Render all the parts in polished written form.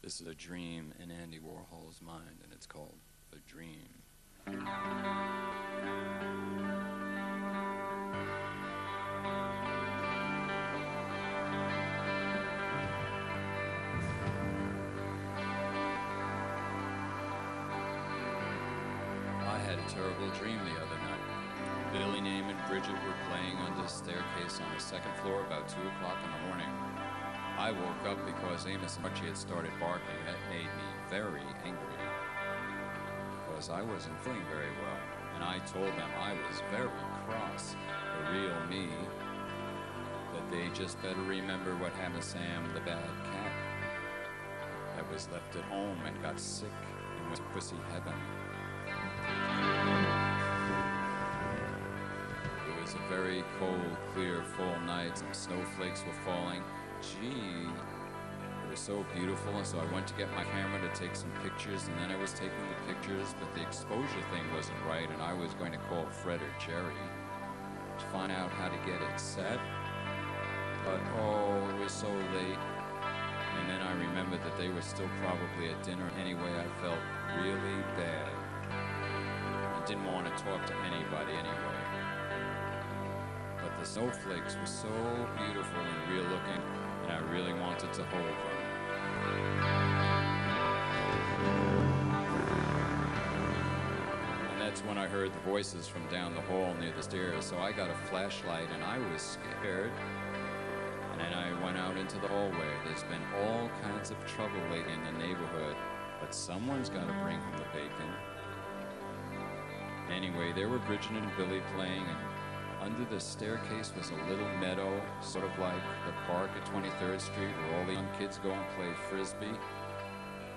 This is a dream in Andy Warhol's mind, and it's called A Dream. I had a terrible dream the other night. Billy, Name, and Bridget were playing under the staircase on the second floor about 2 o'clock in the morning. I woke up because Amos and Archie had started barking. That made me very angry because I wasn't feeling very well, and I told them I was very cross, the real me, that they just better remember what happened to Sam the bad cat that was left at home and got sick and went to pussy heaven. It was a very cold, clear, full night. Some snowflakes were falling. Gee, it was so beautiful, and so I went to get my camera to take some pictures, and then I was taking the pictures, but the exposure thing wasn't right, and I was going to call Fred or Jerry to find out how to get it set. But oh, it was so late, and then I remembered that they were still probably at dinner. Anyway, I felt really bad. I didn't want to talk to anybody anyway. But the snowflakes were so beautiful and real looking, and I really wanted to hold them. And that's when I heard the voices from down the hall near the stairs, so I got a flashlight and I was scared. And then I went out into the hallway. There's been all kinds of trouble lately in the neighborhood, but someone's got to bring home the bacon. Anyway, there were Bridget and Billy playing, and under the staircase was a little meadow, sort of like the park at 23rd Street where all the young kids go and play frisbee.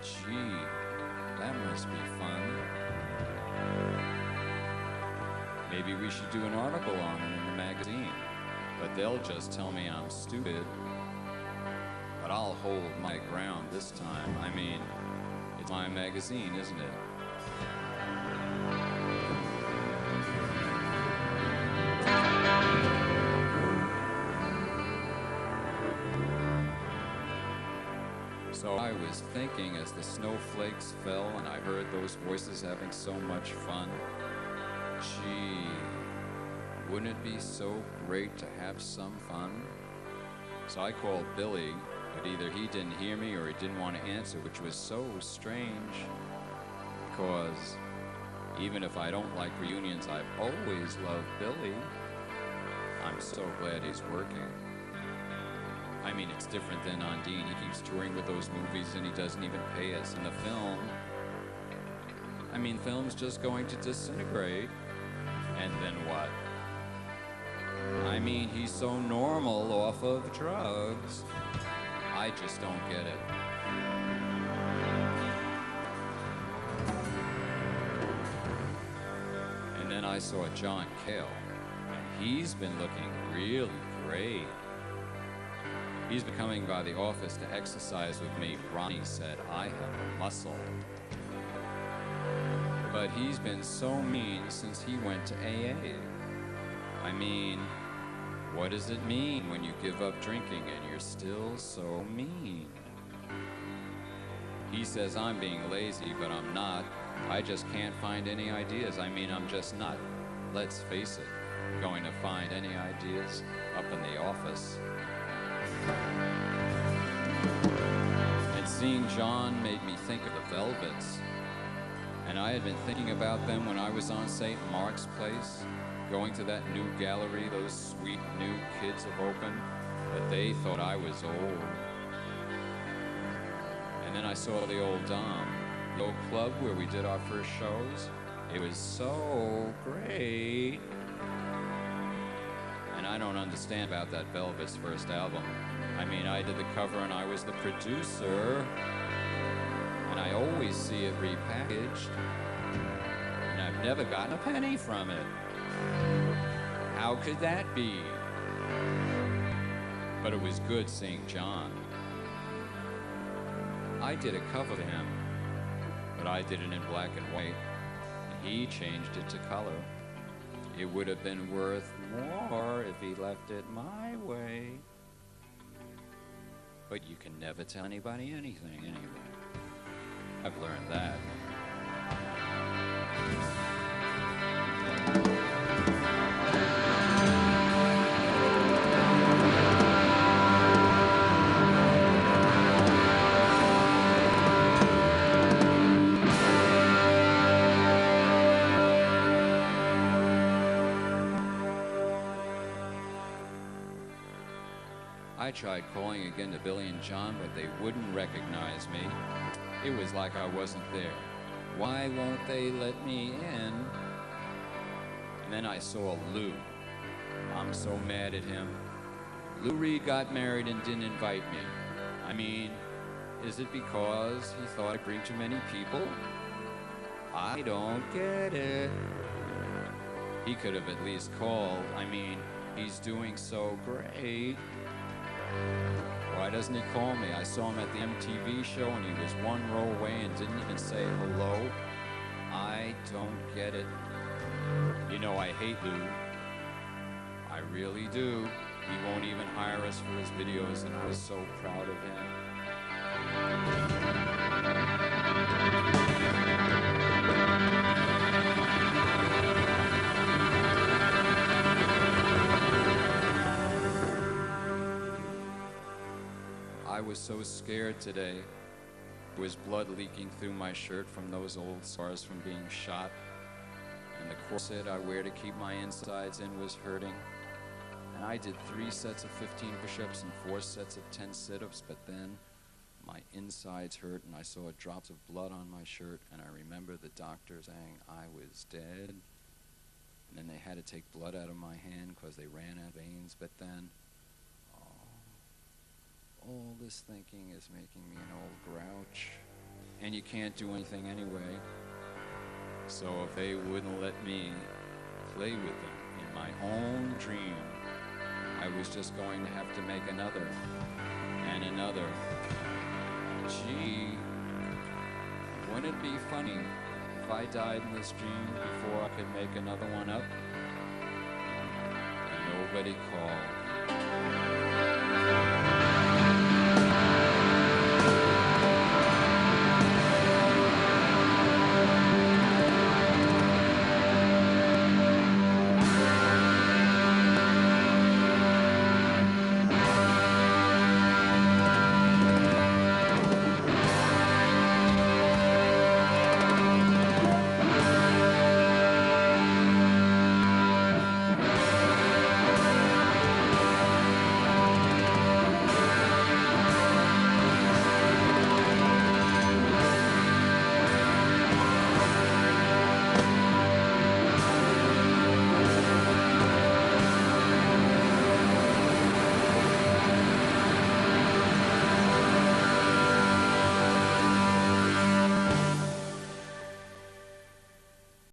Gee, that must be fun. Maybe we should do an article on it in the magazine, but they'll just tell me I'm stupid. But I'll hold my ground this time. I mean, it's my magazine, isn't it? So I was thinking as the snowflakes fell and I heard those voices having so much fun. Gee, wouldn't it be so great to have some fun? So I called Billy, but either he didn't hear me or he didn't want to answer, which was so strange because even if I don't like reunions, I've always loved Billy. I'm so glad he's working. I mean, it's different than on Dean. He keeps touring with those movies and he doesn't even pay us. In the film, I mean, film's just going to disintegrate. And then what? I mean, he's so normal off of drugs. I just don't get it. And then I saw John Cale, and he's been looking really great. He's been coming by the office to exercise with me. Ronnie said I have a muscle. But he's been so mean since he went to AA. I mean, what does it mean when you give up drinking and you're still so mean? He says I'm being lazy, but I'm not. I just can't find any ideas. I mean, I'm just not, let's face it, going to find any ideas up in the office. And seeing John made me think of the Velvets. And I had been thinking about them when I was on St. Mark's Place, going to that new gallery those sweet new kids have opened, but they thought I was old. And then I saw the old Dom, the old club where we did our first shows. It was so great. And I don't understand about that Velvet's first album. I mean, I did the cover and I was the producer, and I always see it repackaged, and I've never gotten a penny from it. How could that be? But it was good seeing John. I did a cover of him, but I did it in black and white, and he changed it to color. It would have been worth more if he left it my way. But you can never tell anybody anything anyway. I've learned that. I tried calling again to Billy and John, but they wouldn't recognize me. It was like I wasn't there. Why won't they let me in? And then I saw Lou. I'm so mad at him. Lou Reed got married and didn't invite me. I mean, is it because he thought I'd bring too many people? I don't get it. He could have at least called. I mean, he's doing so great. Why doesn't he call me? I saw him at the MTV show and he was one row away and didn't even say hello. I don't get it. You know, I hate Lou. I really do. He won't even hire us for his videos, and I was so proud of him. I was so scared today. There was blood leaking through my shirt from those old scars from being shot. And the corset I wear to keep my insides in was hurting. And I did 3 sets of 15 push-ups and 4 sets of 10 sit-ups, but then my insides hurt and I saw drops of blood on my shirt, and I remember the doctor saying I was dead. And then they had to take blood out of my hand because they ran out of veins, but then all this thinking is making me an old grouch. And you can't do anything anyway. So if they wouldn't let me play with them in my own dream, I was just going to have to make another and another. Gee, wouldn't it be funny if I died in this dream before I could make another one up? And nobody called.